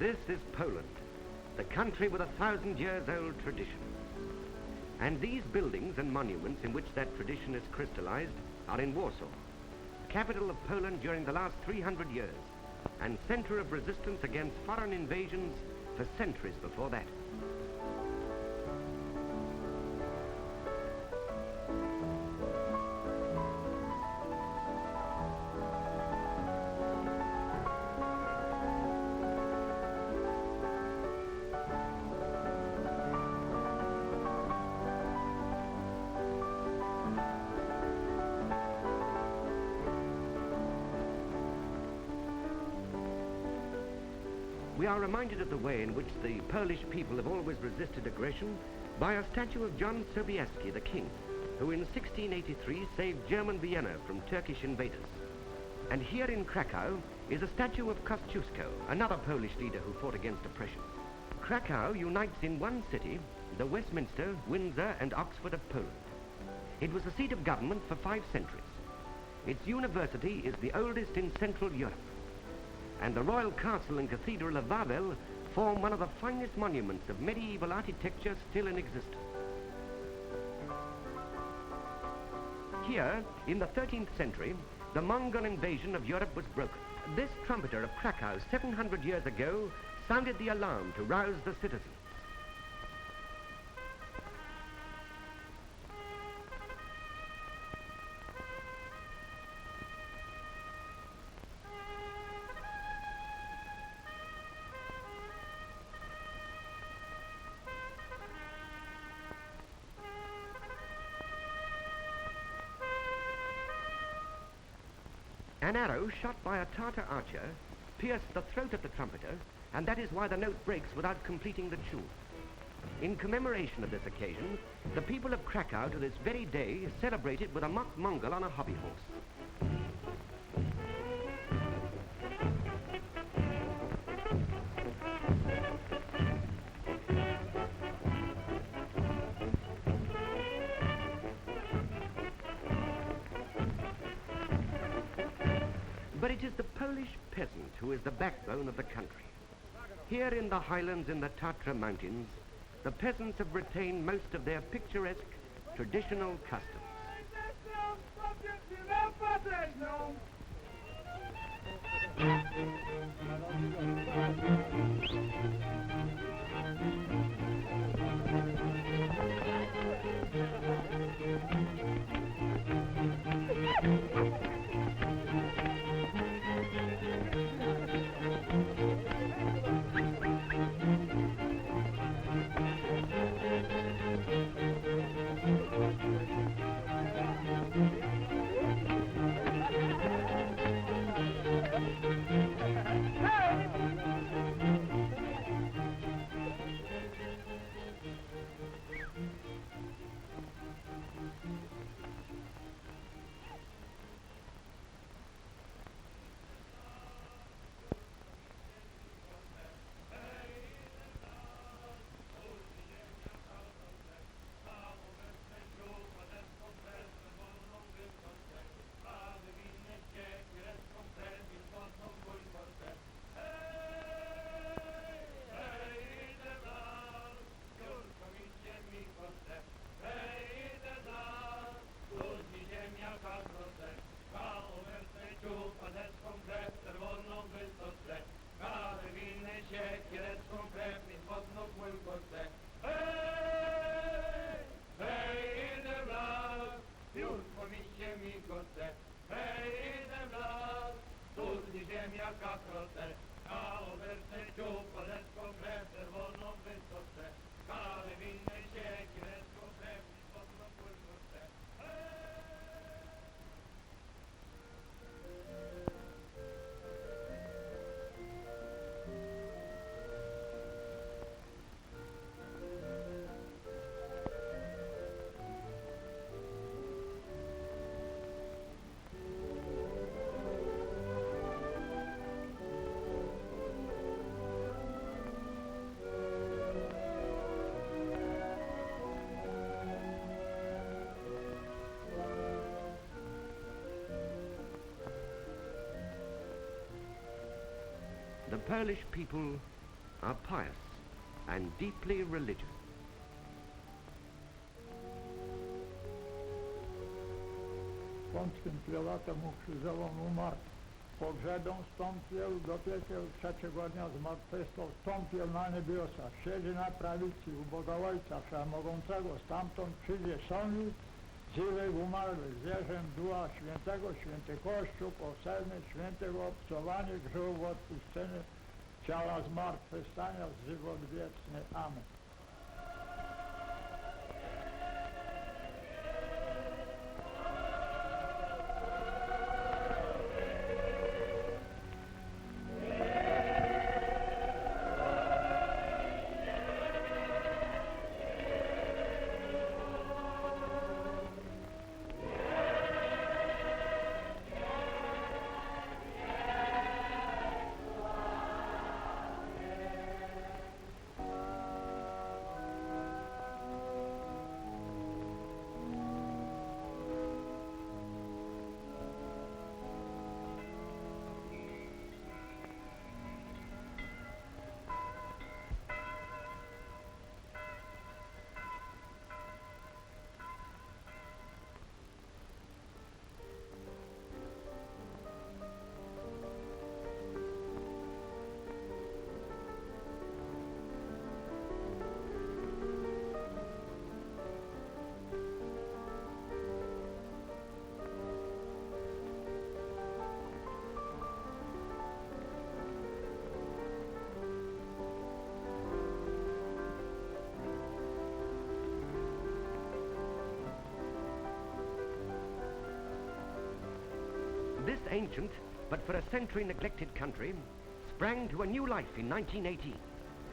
This is Poland, the country with 1,000 years old tradition. And these buildings and monuments in which that tradition is crystallized are in Warsaw, capital of Poland during the last 300 years, and center of resistance against foreign invasions for centuries before that. We are reminded of the way in which the Polish people have always resisted aggression by a statue of John Sobieski, the king, who in 1683 saved German Vienna from Turkish invaders. And here in Krakow is a statue of Kosciuszko, another Polish leader who fought against oppression. Krakow unites in one city the Westminster, Windsor and Oxford of Poland. It was the seat of government for 5 centuries. Its university is the oldest in Central Europe. And the royal castle and cathedral of Wawel form one of the finest monuments of medieval architecture still in existence. Here, in the 13th century, the Mongol invasion of Europe was broken. This trumpeter of Krakow 700 years ago sounded the alarm to rouse the citizens. An arrow shot by a Tartar archer pierced the throat of the trumpeter, and that is why the note breaks without completing the tune. In commemoration of this occasion, the people of Krakow to this very day celebrate it with a mock Mongol on a hobby horse. But it is the Polish peasant who is the backbone of the country. Here in the highlands in the Tatra Mountains, the peasants have retained most of their picturesque, traditional customs. The Polish people are pious and deeply religious. Pomstymplila temu krzyżowemu umarł. Pogrzebą wstąpił do piekieł trzeciego dnia zmartwychwstał, wstąpił na niebiosa, siedzi na prawicy u Boga Ojca Wszechmogącego, stamtąd przyjdzie sądzić żywych umarłych, zwierzęt Ducha Świętego, święty Kościół, powszechny, świętego obcowanie, grzechów odpuszczenie, ciała zmartwychwstania, żywot wieczny. Amen. This ancient, but for a century neglected country, sprang to a new life in 1918,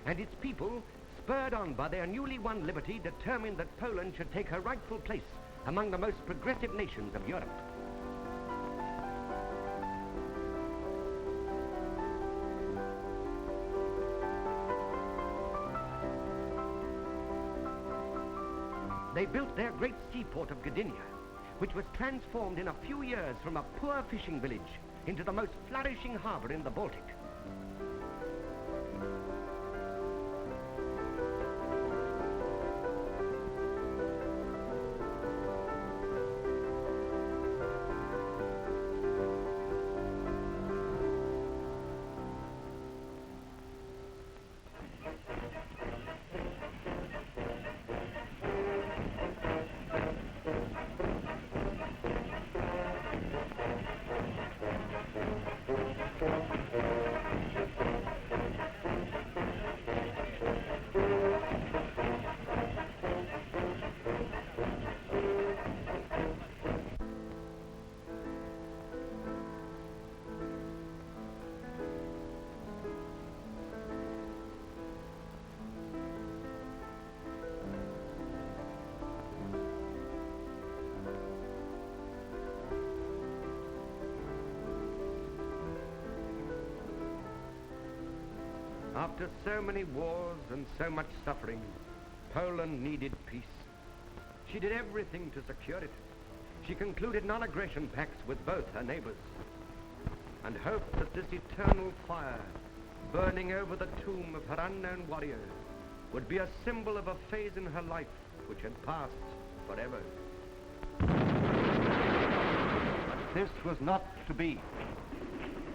and its people, spurred on by their newly won liberty, determined that Poland should take her rightful place among the most progressive nations of Europe. They built their great seaport of Gdynia, which was transformed in a few years from a poor fishing village into the most flourishing harbor in the Baltic. After so many wars and so much suffering, Poland needed peace. She did everything to secure it. She concluded non-aggression pacts with both her neighbors and hoped that this eternal fire burning over the tomb of her unknown warrior would be a symbol of a phase in her life which had passed forever. But this was not to be.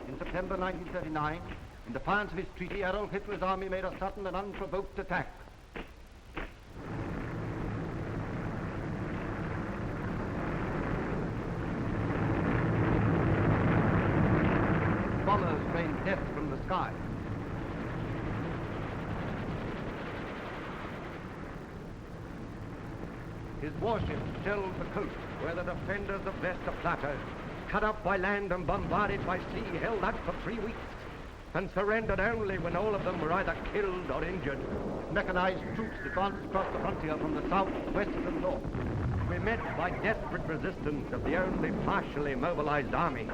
In September 1939, in defiance of his treaty, Adolf Hitler's army made a sudden and unprovoked attack. Bombers rained death from the sky. His warships shelled the coast, where the defenders of Westerplatte, cut off by land and bombarded by sea, held out for 3 weeks and surrendered only when all of them were either killed or injured. Mechanized troops advanced across the frontier from the south, west, and north. We met by desperate resistance of the only partially mobilized army.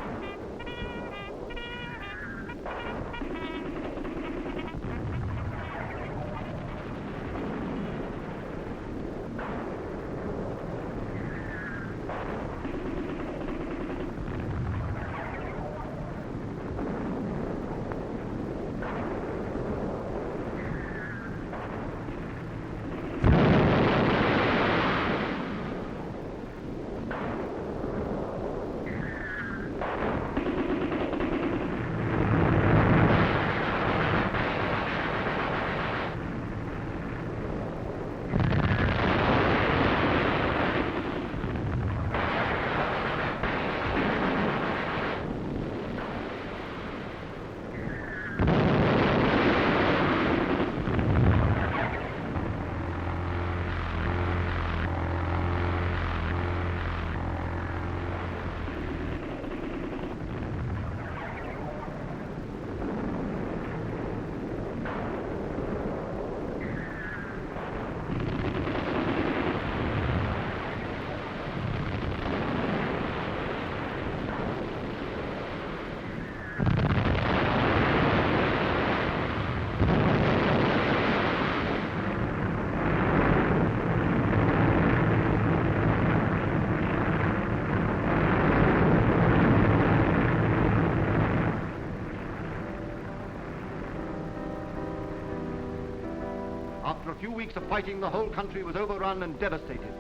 few weeks of fighting, the whole country was overrun and devastated.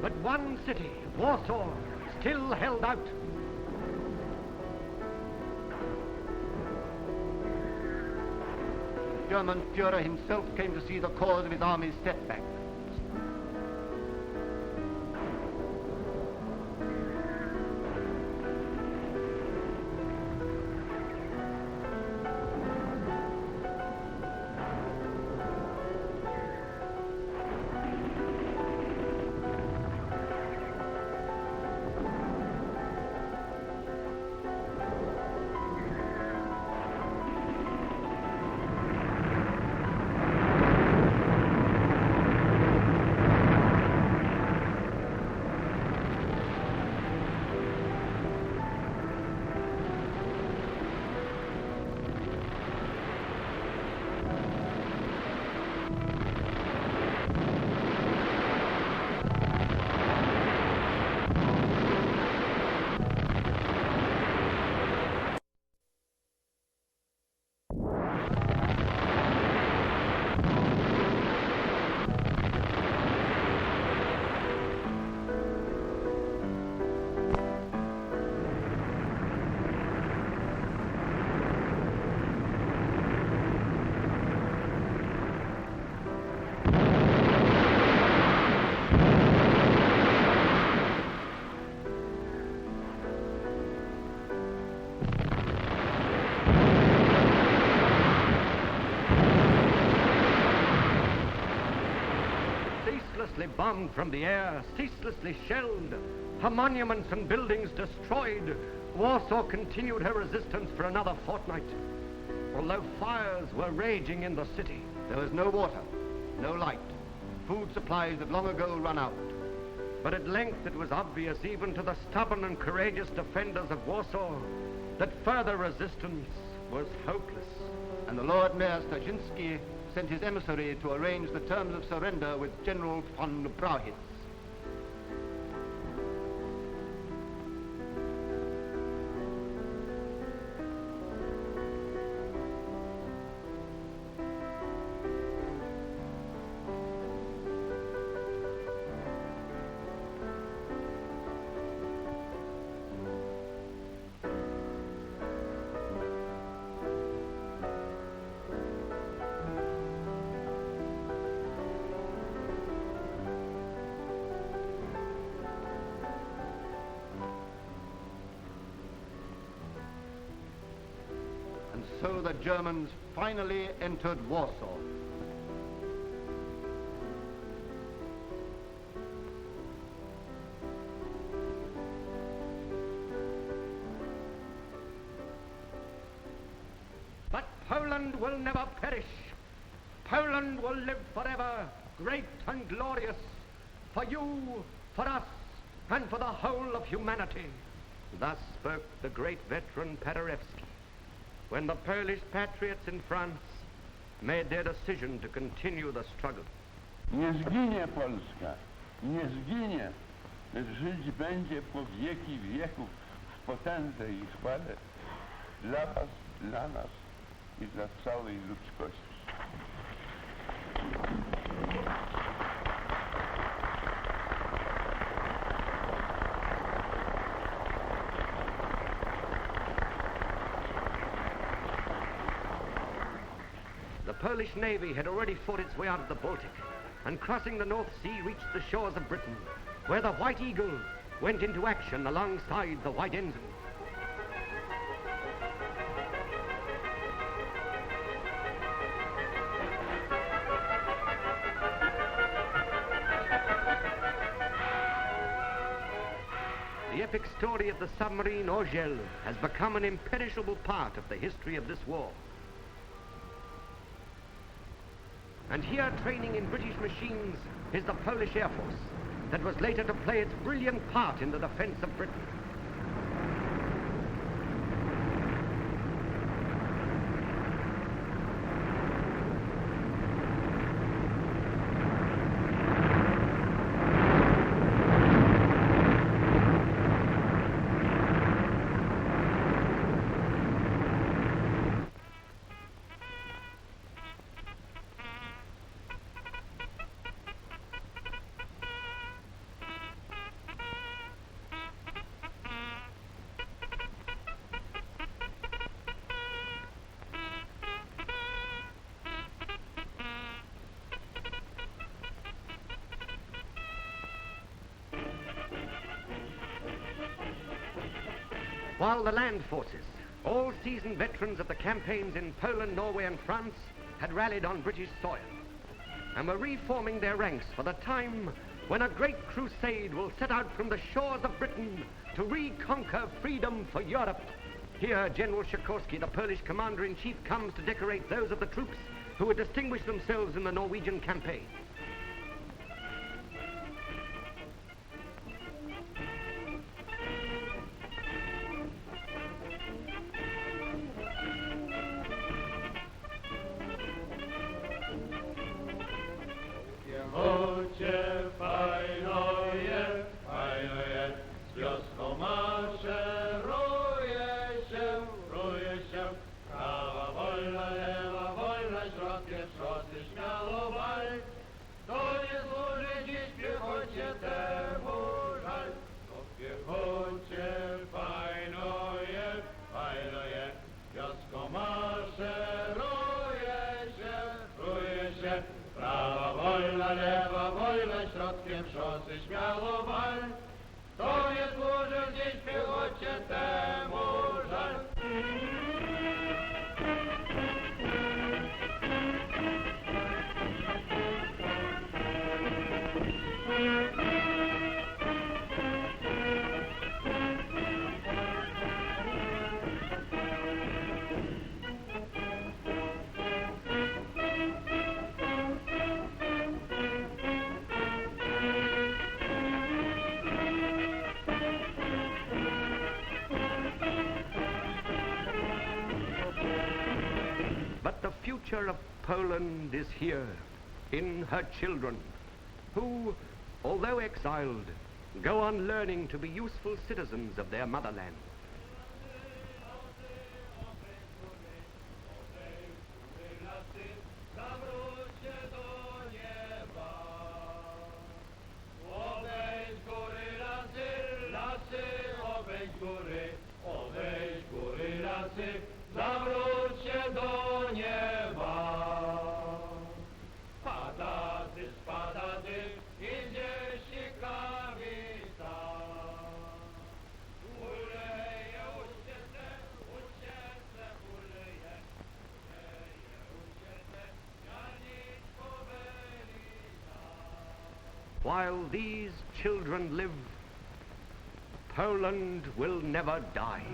But one city, Warsaw, still held out. The German Führer himself came to see the cause of his army's setback. Ceaselessly bombed from the air, ceaselessly shelled, her monuments and buildings destroyed, Warsaw continued her resistance for another fortnight. Although fires were raging in the city, There was no water, no light. Food supplies had long ago run out. but at length it was obvious even to the stubborn and courageous defenders of Warsaw that further resistance was hopeless. And the Lord Mayor Stajinsky sent his emissary to arrange the terms of surrender with General von Brauchitz. And so the Germans finally entered Warsaw. But Poland will never perish. Poland will live forever, great and glorious, for you, for us, and for the whole of humanity. Thus spoke the great veteran Paderewski, when the Polish patriots in France made their decision to continue the struggle. Nie zginie Polska, nie zginie, lecz żyć będzie po wieki wieków w potędze i chwale dla was, dla nas i dla całej ludzkości. The Polish Navy had already fought its way out of the Baltic, and crossing the North Sea reached the shores of Britain, where the White Eagle went into action alongside the White Ensign. The epic story of the submarine Orgel has become an imperishable part of the history of this war. And here, training in British machines, is the Polish Air Force that was later to play its brilliant part in the defense of Britain. While the land forces, all seasoned veterans of the campaigns in Poland, Norway, and France, had rallied on British soil and were reforming their ranks for the time when a great crusade will set out from the shores of Britain to reconquer freedom for Europe. Here, General Sikorski, the Polish commander-in-chief, comes to decorate those of the troops who had distinguished themselves in the Norwegian campaign. But the future of Poland is here, in her children, who, although exiled, go on learning to be useful citizens of their motherland. While these children live, Poland will never die.